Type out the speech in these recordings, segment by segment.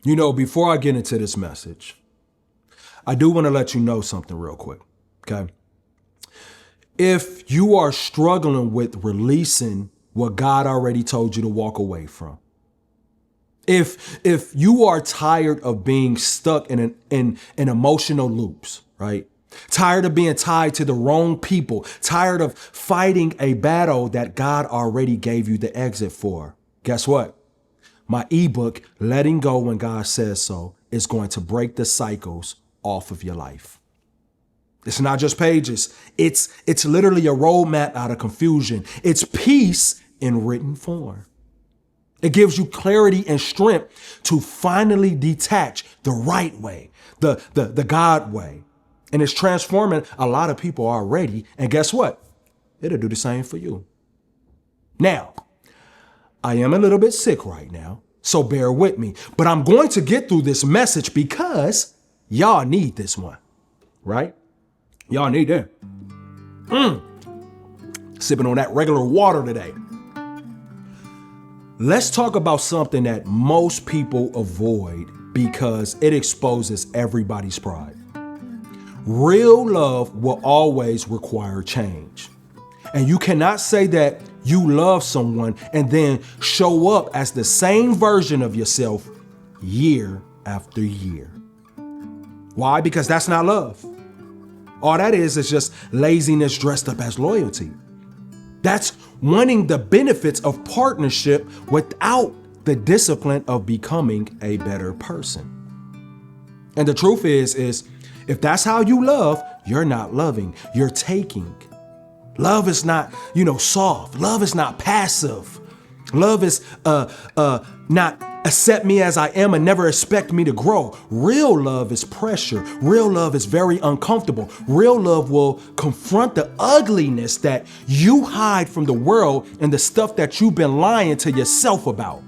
Before I get into this message, I do want to let you know something real quick, okay? If you are struggling with releasing what God already told you to walk away from, if you are tired of being stuck in emotional loops, right? Tired of being tied to the wrong people, tired of fighting a battle that God already gave you the exit for, guess what? My ebook, Letting Go When God Says So, is going to break the cycles off of your life. It's not just pages. It's literally a roadmap out of confusion. It's peace in written form. It gives you clarity and strength to finally detach the right way, the God way. And it's transforming a lot of people already. And guess what? It'll do the same for you. Now, I am a little bit sick right now, so bear with me. But I'm going to get through this message because y'all need this one, right? Y'all need that. Sipping on that regular water today. Let's talk about something that most people avoid because it exposes everybody's pride. Real love will always require change. And you cannot say that you love someone and then show up as the same version of yourself year after year. Why? Because that's not love. All that is just laziness dressed up as loyalty. That's wanting the benefits of partnership without the discipline of becoming a better person. And the truth is if that's how you love, you're not loving, you're taking. Love is not, soft. Love is not passive. Love is not accept me as I am and never expect me to grow. Real love is pressure. Real love is very uncomfortable. Real love will confront the ugliness that you hide from the world and the stuff that you've been lying to yourself about.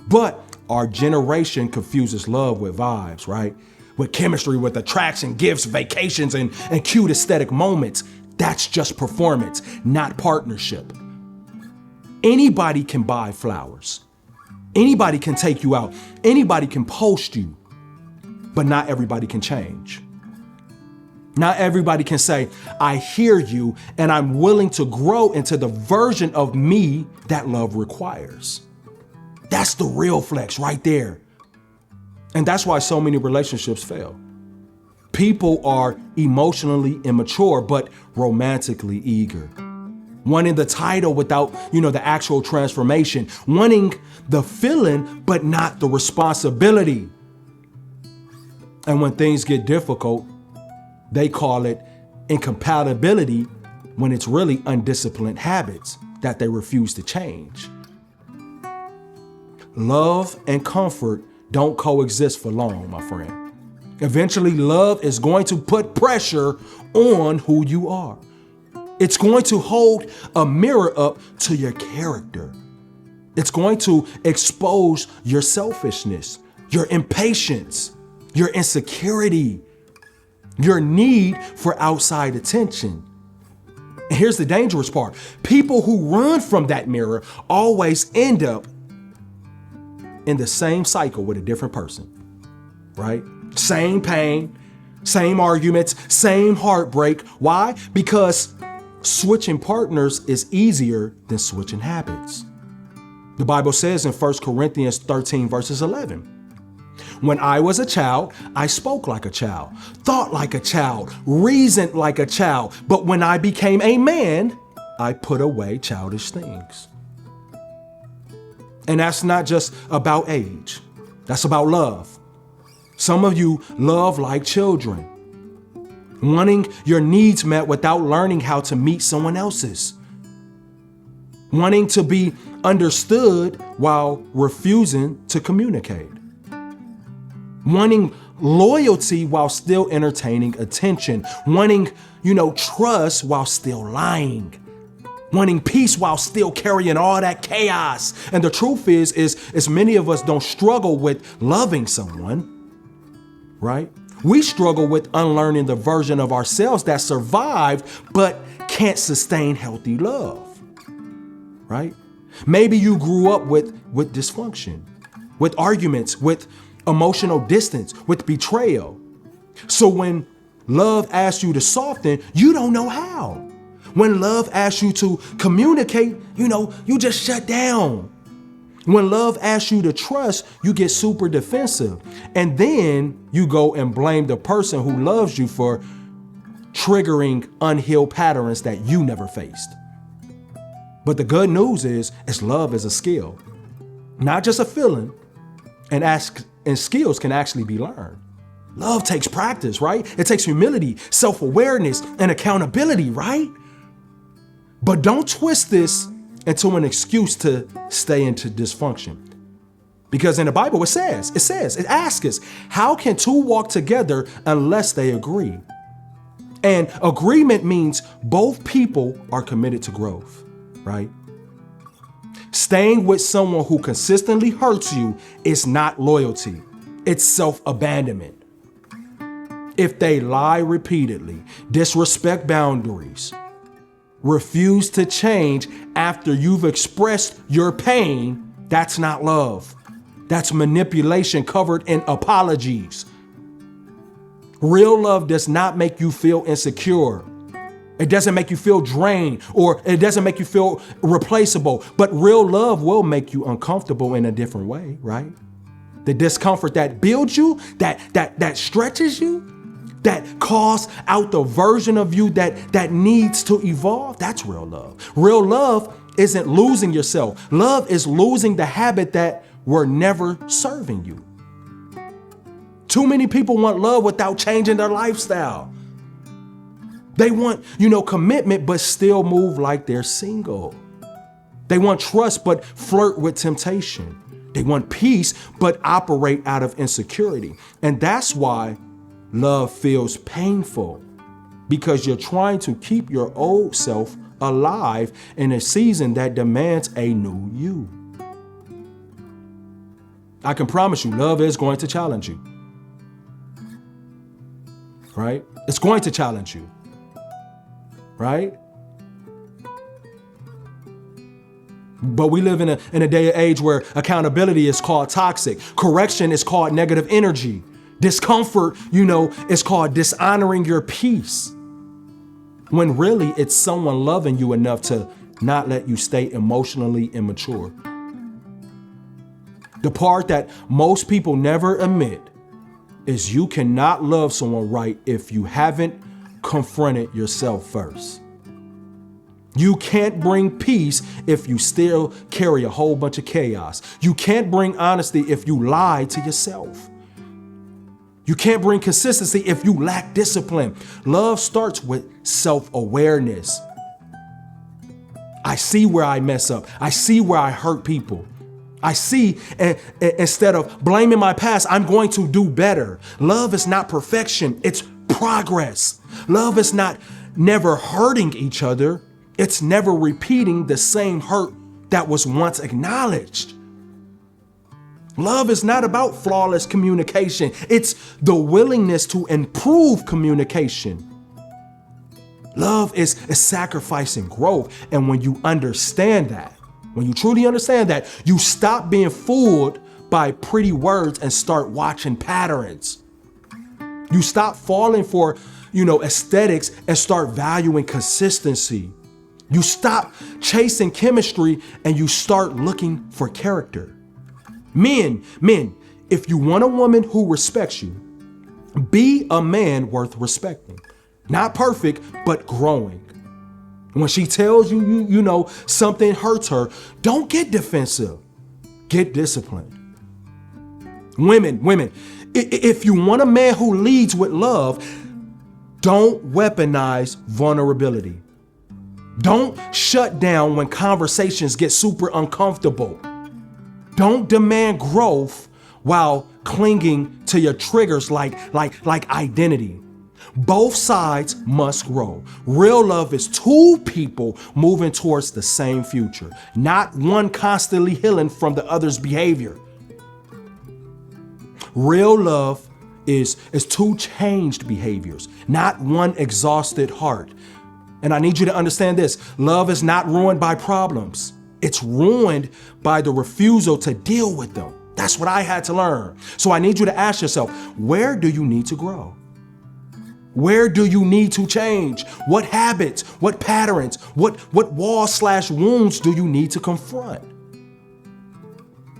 But our generation confuses love with vibes, right? With chemistry, with attraction, gifts, vacations, and cute aesthetic moments. That's just performance, not partnership. Anybody can buy flowers. Anybody can take you out. Anybody can post you. But not everybody can change. Not everybody can say, I hear you and I'm willing to grow into the version of me that love requires. That's the real flex right there. And that's why so many relationships fail. People are emotionally immature, but romantically eager. Wanting the title without, the actual transformation. Wanting the feeling, but not the responsibility. And when things get difficult, they call it incompatibility when it's really undisciplined habits that they refuse to change. Love and comfort don't coexist for long, my friend. Eventually, love is going to put pressure on who you are. It's going to hold a mirror up to your character. It's going to expose your selfishness, your impatience, your insecurity, your need for outside attention. And here's the dangerous part. People who run from that mirror always end up in the same cycle with a different person, right? Same pain, same arguments, same heartbreak. Why? Because switching partners is easier than switching habits. The Bible says in 1 Corinthians 13 verses 11, when I was a child, I spoke like a child, thought like a child, reasoned like a child. But when I became a man, I put away childish things. And that's not just about age. That's about love. Some of you love like children, wanting your needs met without learning how to meet someone else's. Wanting to be understood while refusing to communicate. Wanting loyalty while still entertaining attention. Wanting, trust while still lying. Wanting peace while still carrying all that chaos. And the truth is many of us don't struggle with loving someone, right? We struggle with unlearning the version of ourselves that survived but can't sustain healthy love, right? Maybe you grew up with dysfunction, with arguments, with emotional distance, with betrayal. So when love asks you to soften, you don't know how. When love asks you to communicate, you just shut down. When love asks you to trust, you get super defensive. And then you go and blame the person who loves you for triggering unhealed patterns that you never faced. But the good news is love is a skill, not just a feeling, and skills can actually be learned. Love takes practice, right? It takes humility, self-awareness, and accountability, right? But don't twist this into an excuse to stay into dysfunction. Because in the Bible, it asks us, how can two walk together unless they agree? And agreement means both people are committed to growth, right? Staying with someone who consistently hurts you is not loyalty. It's self-abandonment. If they lie repeatedly, disrespect boundaries, refuse to change after you've expressed your pain, that's not love. That's manipulation covered in apologies. Real love does not make you feel insecure. It doesn't make you feel drained, or it doesn't make you feel replaceable. But real love will make you uncomfortable in a different way, right? The discomfort that builds you, that stretches you, that calls out the version of you that needs to evolve, that's real love. Real love isn't losing yourself. Love is losing the habit that were never serving you. Too many people want love without changing their lifestyle. They want, commitment, but still move like they're single. They want trust, but flirt with temptation. They want peace, but operate out of insecurity. And that's why love feels painful, because you're trying to keep your old self alive in a season that demands a new you. I can promise you, love is going to challenge you. Right? It's going to challenge you. Right? But we live in a day and age where accountability is called toxic. Correction is called negative energy. Discomfort, is called dishonoring your peace. When really it's someone loving you enough to not let you stay emotionally immature. The part that most people never admit is you cannot love someone right if you haven't confronted yourself first. You can't bring peace if you still carry a whole bunch of chaos. You can't bring honesty if you lie to yourself. You can't bring consistency if you lack discipline. Love starts with self-awareness. I see where I mess up. I see where I hurt people. I see, and instead of blaming my past, I'm going to do better. Love is not perfection, it's progress. Love is not never hurting each other. It's never repeating the same hurt that was once acknowledged. Love is not about flawless communication. It's the willingness to improve communication. Love is sacrificing growth. And when you understand that, when you truly understand that, you stop being fooled by pretty words and start watching patterns. You stop falling for, aesthetics and start valuing consistency. You stop chasing chemistry and you start looking for character. Men, if you want a woman who respects you, be a man worth respecting. Not perfect, but growing. When she tells you, something hurts her, don't get defensive. Get disciplined. Women, if you want a man who leads with love, don't weaponize vulnerability. Don't shut down when conversations get super uncomfortable. Don't demand growth while clinging to your triggers like identity. Both sides must grow. Real love is two people moving towards the same future, not one constantly healing from the other's behavior. Real love is two changed behaviors, not one exhausted heart. And I need you to understand this. Love is not ruined by problems. It's ruined by the refusal to deal with them. That's what I had to learn. So I need you to ask yourself, where do you need to grow? Where do you need to change? What habits, what patterns, what walls/wounds do you need to confront?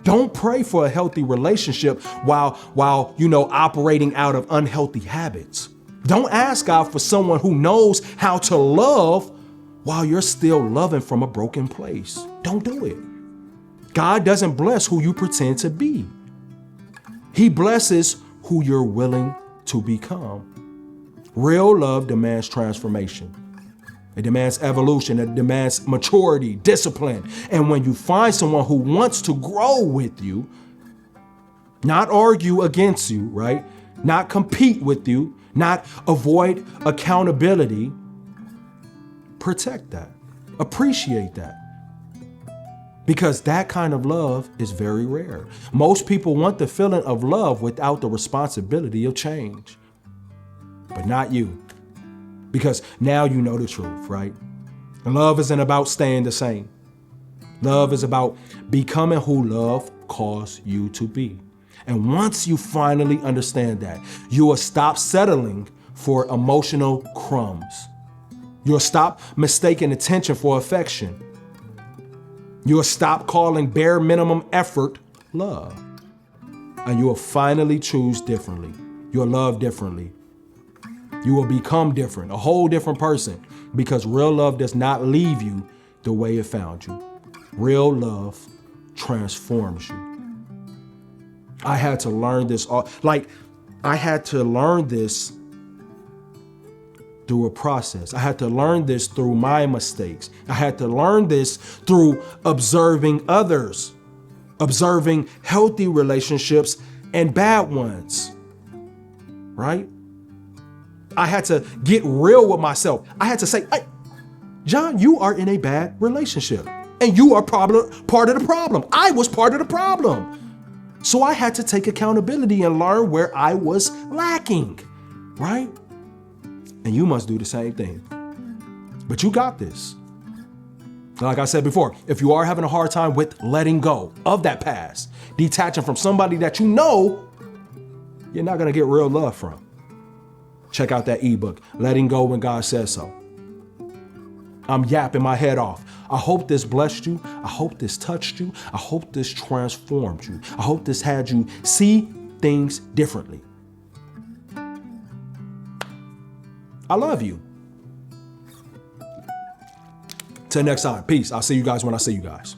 Don't pray for a healthy relationship while operating out of unhealthy habits. Don't ask God for someone who knows how to love while you're still loving from a broken place. Don't do it. God doesn't bless who you pretend to be. He blesses who you're willing to become. Real love demands transformation. It demands evolution. It demands maturity, discipline. And when you find someone who wants to grow with you, not argue against you, right? Not compete with you, not avoid accountability, protect that. Appreciate that. Because that kind of love is very rare. Most people want the feeling of love without the responsibility of change. But not you. Because now you know the truth, right? And love isn't about staying the same. Love is about becoming who love calls you to be. And once you finally understand that, you will stop settling for emotional crumbs. You'll stop mistaking attention for affection. You'll stop calling bare minimum effort love. And you will finally choose differently. You'll love differently. You will become different, a whole different person, because real love does not leave you the way it found you. Real love transforms you. I had to learn this, I had to learn this through a process. I had to learn this through my mistakes. I had to learn this through observing others, observing healthy relationships and bad ones, right? I had to get real with myself. I had to say, hey, John, you are in a bad relationship and you are part of the problem. I was part of the problem. So I had to take accountability and learn where I was lacking, right? And you must do the same thing. But you got this. Like I said before, if you are having a hard time with letting go of that past, detaching from somebody that you know you're not going to get real love from, check out that ebook, Letting Go When God Says So. I'm yapping my head off. I hope this blessed you. I hope this touched you. I hope this transformed you. I hope this had you see things differently. I love you. Till next time. Peace. I'll see you guys when I see you guys.